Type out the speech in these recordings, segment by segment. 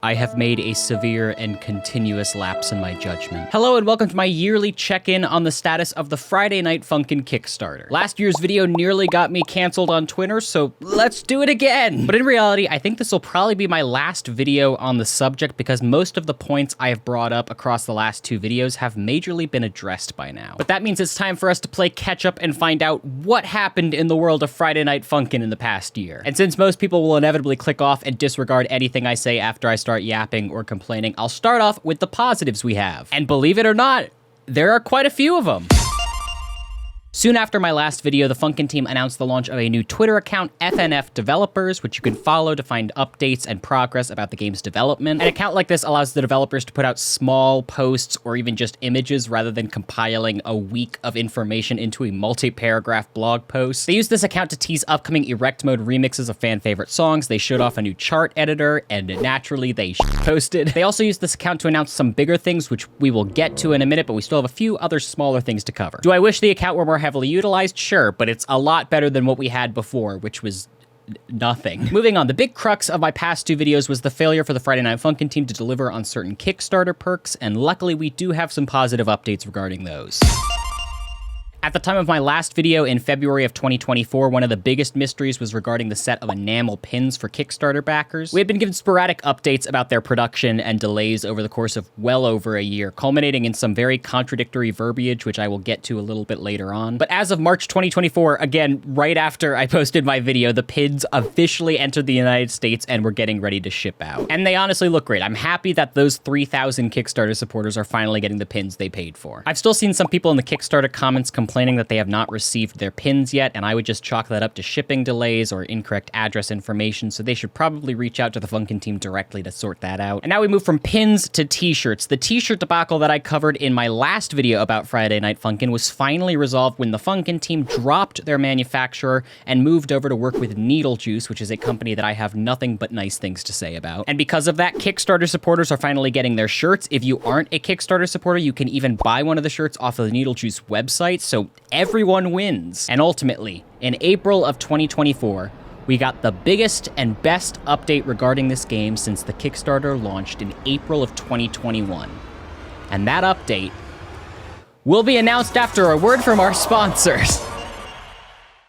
I have made a severe and continuous lapse in my judgment. Hello and welcome to my yearly check-in on the status of the Friday Night Funkin' Kickstarter. Last year's video nearly got me canceled on Twitter, so let's do it again! But in reality, I think this will probably be my last video on the subject because most of the points I have brought up across the last two videos have majorly been addressed by now. But that means it's time for us to play catch-up and find out what happened in the world of Friday Night Funkin' in the past year. And since most people will inevitably click off and disregard anything I say after I start yapping or complaining, I'll start off with the positives we have. And believe it or not, there are quite a few of them. Soon after my last video, the Funkin' team announced the launch of a new Twitter account, FNF Developers, which you can follow to find updates and progress about the game's development. An account like this allows the developers to put out small posts or even just images rather than compiling a week of information into a multi-paragraph blog post. They use this account to tease upcoming Erect Mode remixes of fan-favorite songs, they showed off a new chart editor, and naturally they posted. They also used this account to announce some bigger things, which we will get to in a minute, but we still have a few other smaller things to cover. Do I wish the account were more heavily utilized? Sure, but it's a lot better than what we had before, which was nothing. Moving on, the big crux of my past two videos was the failure for the Friday Night Funkin' team to deliver on certain Kickstarter perks, and luckily we do have some positive updates regarding those. At the time of my last video in February of 2024, one of the biggest mysteries was regarding the set of enamel pins for Kickstarter backers. We had been given sporadic updates about their production and delays over the course of well over a year, culminating in some very contradictory verbiage, which I will get to a little bit later on. But as of March 2024, again, right after I posted my video, the pins officially entered the United States and were getting ready to ship out. And they honestly look great. I'm happy that those 3,000 Kickstarter supporters are finally getting the pins they paid for. I've still seen some people in the Kickstarter comments complaining that they have not received their pins yet, and I would just chalk that up to shipping delays or incorrect address information, so they should probably reach out to the Funkin' team directly to sort that out. And now we move from pins to t-shirts. The t-shirt debacle that I covered in my last video about Friday Night Funkin' was finally resolved when the Funkin' team dropped their manufacturer and moved over to work with Needle Juice, which is a company that I have nothing but nice things to say about. And because of that, Kickstarter supporters are finally getting their shirts. If you aren't a Kickstarter supporter, you can even buy one of the shirts off of the Needle Juice website, so everyone wins. And ultimately, in April of 2024, we got the biggest and best update regarding this game since the Kickstarter launched in April of 2021. And that update will be announced after a word from our sponsors.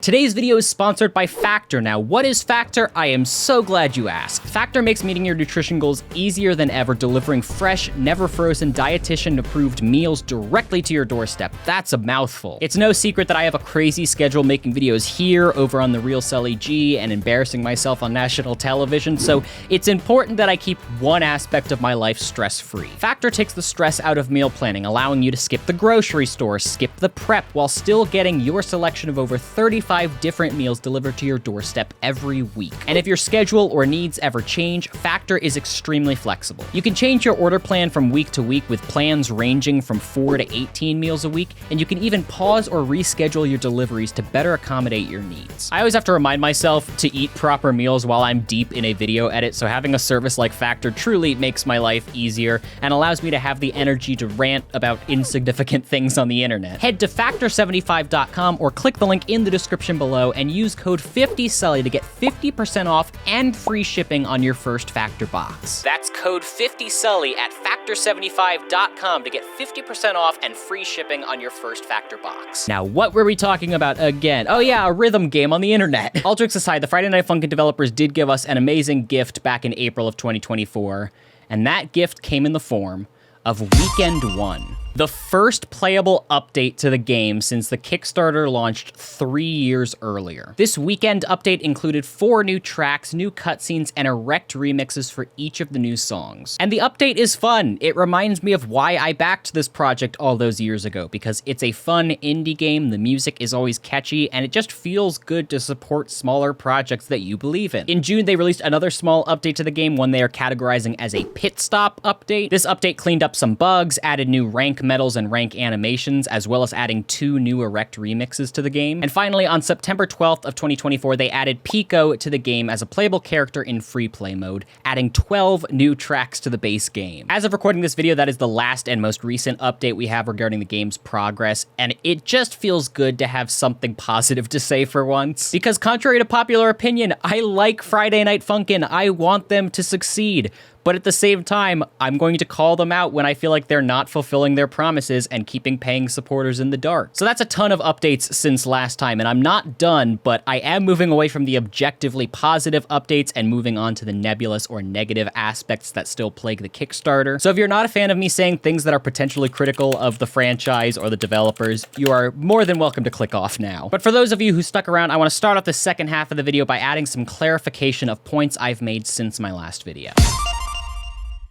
Today's video is sponsored by Factor. Now, what is Factor? I am so glad you asked. Factor makes meeting your nutrition goals easier than ever, delivering fresh, never frozen, dietitian-approved meals directly to your doorstep. That's a mouthful. It's no secret that I have a crazy schedule making videos here, over on The Real Sully G, and embarrassing myself on national television, so it's important that I keep one aspect of my life stress-free. Factor takes the stress out of meal planning, allowing you to skip the grocery store, skip the prep, while still getting your selection of over 35 different meals delivered to your doorstep every week. And if your schedule or needs ever change, Factor is extremely flexible. You can change your order plan from week to week with plans ranging from 4 to 18 meals a week, and you can even pause or reschedule your deliveries to better accommodate your needs. I always have to remind myself to eat proper meals while I'm deep in a video edit, so having a service like Factor truly makes my life easier and allows me to have the energy to rant about insignificant things on the internet. Head to factor75.com or click the link in the description below and use code 50Sully to get 50% off and free shipping on your first Factor box. That's code 50Sully at factor75.com to get 50% off and free shipping on your first Factor box. Now, what were we talking about again? Oh yeah, a rhythm game on the internet. All jokes aside, the Friday Night Funkin' developers did give us an amazing gift back in April of 2024, and that gift came in the form of Weekend 1. The first playable update to the game since the Kickstarter launched 3 years earlier. This weekend update included 4 new tracks, new cutscenes, and erect remixes for each of the new songs. And the update is fun. It reminds me of why I backed this project all those years ago, because it's a fun indie game, the music is always catchy, and it just feels good to support smaller projects that you believe in. In June, they released another small update to the game, one they are categorizing as a pit stop update. This update cleaned up some bugs, added new rank medals and rank animations, as well as adding 2 new erect remixes to the game. And finally, on September 12th of 2024, they added Pico to the game as a playable character in free play mode, adding 12 new tracks to the base game. As of recording this video, that is the last and most recent update we have regarding the game's progress, and it just feels good to have something positive to say for once. Because contrary to popular opinion, I like Friday Night Funkin', I want them to succeed. but at the same time, I'm going to call them out when I feel like they're not fulfilling their promises and keeping paying supporters in the dark. So that's a ton of updates since last time, and I'm not done, but I am moving away from the objectively positive updates and moving on to the nebulous or negative aspects that still plague the Kickstarter. So if you're not a fan of me saying things that are potentially critical of the franchise or the developers, you are more than welcome to click off now. But for those of you who stuck around, I want to start off the second half of the video by adding some clarification of points I've made since my last video.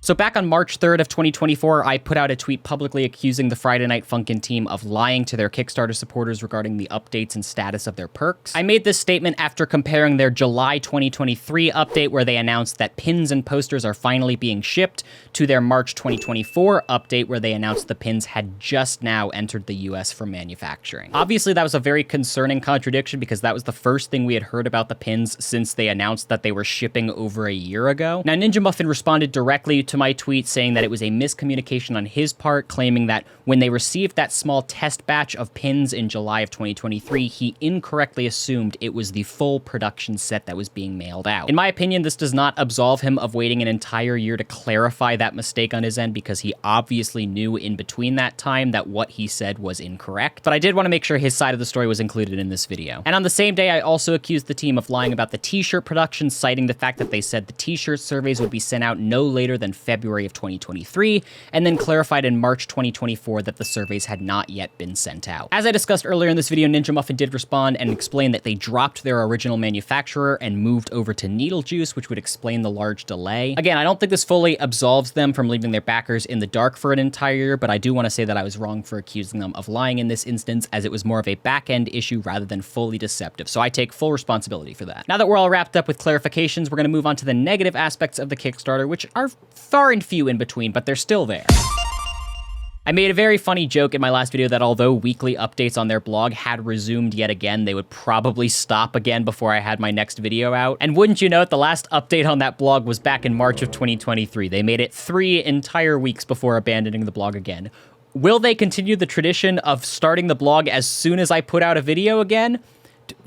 So back on March 3rd of 2024, I put out a tweet publicly accusing the Friday Night Funkin team of lying to their Kickstarter supporters regarding the updates and status of their perks. I made this statement after comparing their July 2023 update, where they announced that pins and posters are finally being shipped, to their March 2024 update, where they announced the pins had just now entered the US for manufacturing. Obviously, that was a very concerning contradiction because that was the first thing we had heard about the pins since they announced that they were shipping over a year ago. Now, Ninja Muffin responded directly to my tweet saying that it was a miscommunication on his part, claiming that when they received that small test batch of pins in July of 2023, he incorrectly assumed it was the full production set that was being mailed out. In my opinion, this does not absolve him of waiting an entire year to clarify that mistake on his end, because he obviously knew in between that time that what he said was incorrect. But I did want to make sure his side of the story was included in this video. And on the same day, I also accused the team of lying about the t-shirt production, citing the fact that they said the t-shirt surveys would be sent out no later than February of 2023, and then clarified in March 2024 that the surveys had not yet been sent out. As I discussed earlier in this video, Ninja Muffin did respond and explain that they dropped their original manufacturer and moved over to Needle Juice, which would explain the large delay. Again, I don't think this fully absolves them from leaving their backers in the dark for an entire year, but I do want to say that I was wrong for accusing them of lying in this instance, as it was more of a back-end issue rather than fully deceptive, so I take full responsibility for that. Now that we're all wrapped up with clarifications, we're going to move on to the negative aspects of the Kickstarter, which are far and few in between, but they're still there. I made a very funny joke in my last video that although weekly updates on their blog had resumed yet again, they would probably stop again before I had my next video out. And wouldn't you know it, the last update on that blog was back in March of 2023. They made it 3 entire weeks before abandoning the blog again. Will they continue the tradition of starting the blog as soon as I put out a video again?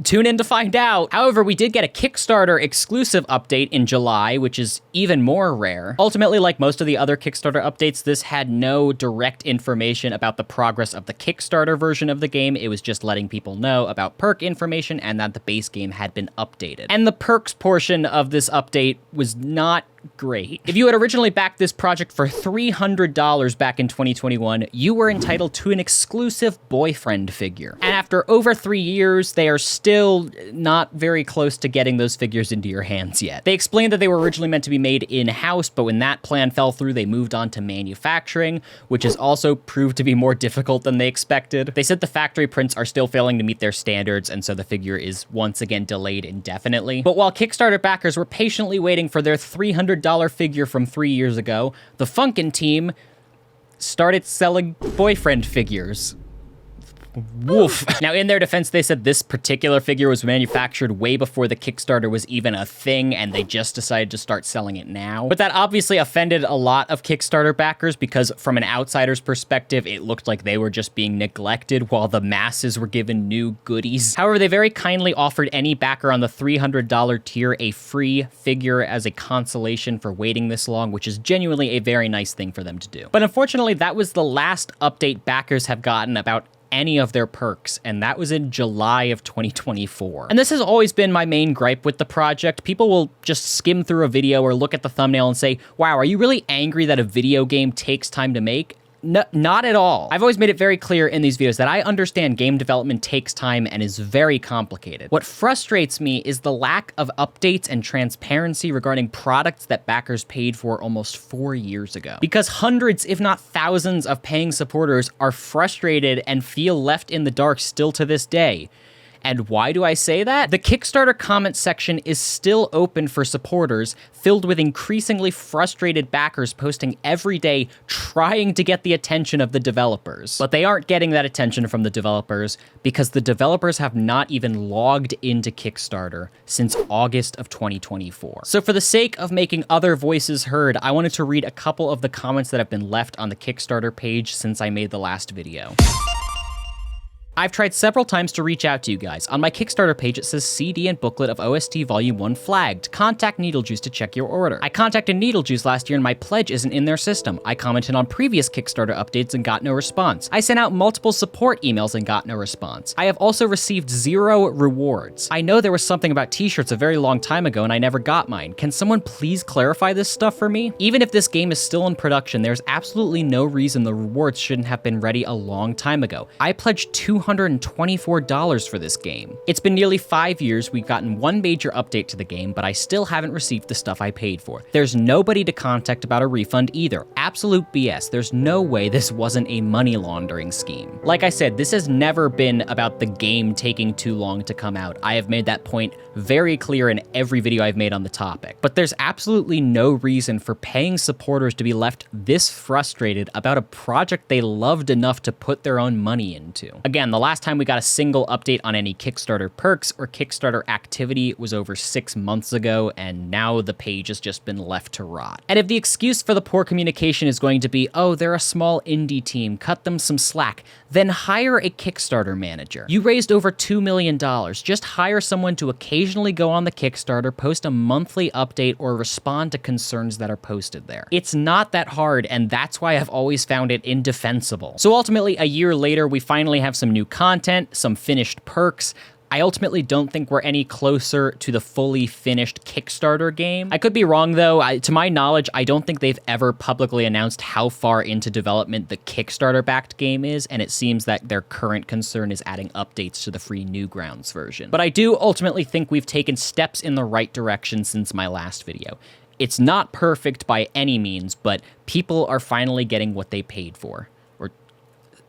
Tune in to find out. However, we did get a Kickstarter exclusive update in July, which is even more rare. Ultimately, like most of the other Kickstarter updates, this had no direct information about the progress of the Kickstarter version of the game. It was just letting people know about perk information and that the base game had been updated. And the perks portion of this update was not great. If you had originally backed this project for $300 back in 2021, you were entitled to an exclusive boyfriend figure. And after over 3 years, they are still not very close to getting those figures into your hands yet. They explained that they were originally meant to be made in-house, but when that plan fell through, they moved on to manufacturing, which has also proved to be more difficult than they expected. They said the factory prints are still failing to meet their standards, and so the figure is once again delayed indefinitely. But while Kickstarter backers were patiently waiting for their $300 figure from 3 years ago, the Funkin team started selling boyfriend figures. Woof. Now, in their defense, they said this particular figure was manufactured way before the Kickstarter was even a thing, and they just decided to start selling it now. But that obviously offended a lot of Kickstarter backers, because from an outsider's perspective, it looked like they were just being neglected while the masses were given new goodies. However, they very kindly offered any backer on the $300 tier a free figure as a consolation for waiting this long, which is genuinely a very nice thing for them to do. But unfortunately, that was the last update backers have gotten about any of their perks, and that was in July of 2024. And this has always been my main gripe with the project. People will just skim through a video or look at the thumbnail and say, wow, are you really angry that a video game takes time to make? No, not at all. I've always made it very clear in these videos that I understand game development takes time and is very complicated. What frustrates me is the lack of updates and transparency regarding products that backers paid for almost 4 years ago. Because hundreds, if not thousands, of paying supporters are frustrated and feel left in the dark still to this day. And why do I say that? The Kickstarter comment section is still open for supporters, filled with increasingly frustrated backers posting every day trying to get the attention of the developers. But they aren't getting that attention from the developers because the developers have not even logged into Kickstarter since August of 2024. So for the sake of making other voices heard, I wanted to read a couple of the comments that have been left on the Kickstarter page since I made the last video. I've tried several times to reach out to you guys. On my Kickstarter page, it says CD and booklet of OST Volume 1 flagged. Contact Needlejuice to check your order. I contacted Needlejuice last year and my pledge isn't in their system. I commented on previous Kickstarter updates and got no response. I sent out multiple support emails and got no response. I have also received 0 rewards. I know there was something about t-shirts a very long time ago and I never got mine. Can someone please clarify this stuff for me? Even if this game is still in production, there's absolutely no reason the rewards shouldn't have been ready a long time ago. I pledged $224 for this game. It's been nearly 5 years, we've gotten one major update to the game, but I still haven't received the stuff I paid for. There's nobody to contact about a refund either. Absolute BS. There's no way this wasn't a money laundering scheme. Like I said, this has never been about the game taking too long to come out. I have made that point very clear in every video I've made on the topic. But there's absolutely no reason for paying supporters to be left this frustrated about a project they loved enough to put their own money into. Again, the last time we got a single update on any Kickstarter perks or Kickstarter activity was over 6 months ago, and now the page has just been left to rot. And if the excuse for the poor communication is going to be, oh, they're a small indie team, cut them some slack, then hire a Kickstarter manager. You raised over $2 million. Just hire someone to occasionally go on the Kickstarter, post a monthly update, or respond to concerns that are posted there. It's not that hard, and that's why I've always found it indefensible. So ultimately, a year later, we finally have some new content, some finished perks. I ultimately don't think we're any closer to the fully finished Kickstarter game. I could be wrong though. To my knowledge, I don't think they've ever publicly announced how far into development the Kickstarter-backed game is, and it seems that their current concern is adding updates to the free Newgrounds version. But I do ultimately think we've taken steps in the right direction since my last video. It's not perfect by any means, but people are finally getting what they paid for.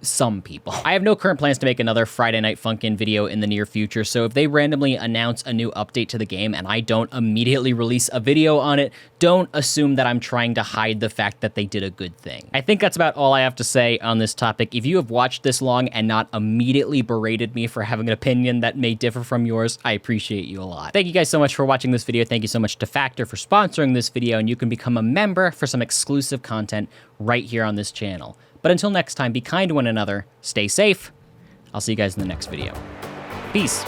Some people. I have no current plans to make another Friday Night Funkin' video in the near future, so if they randomly announce a new update to the game and I don't immediately release a video on it, don't assume that I'm trying to hide the fact that they did a good thing. I think that's about all I have to say on this topic. If you have watched this long and not immediately berated me for having an opinion that may differ from yours, I appreciate you a lot. Thank you guys so much for watching this video. Thank you so much to Factor for sponsoring this video, and you can become a member for some exclusive content right here on this channel. But until next time, be kind to one another, stay safe. I'll see you guys in the next video. Peace.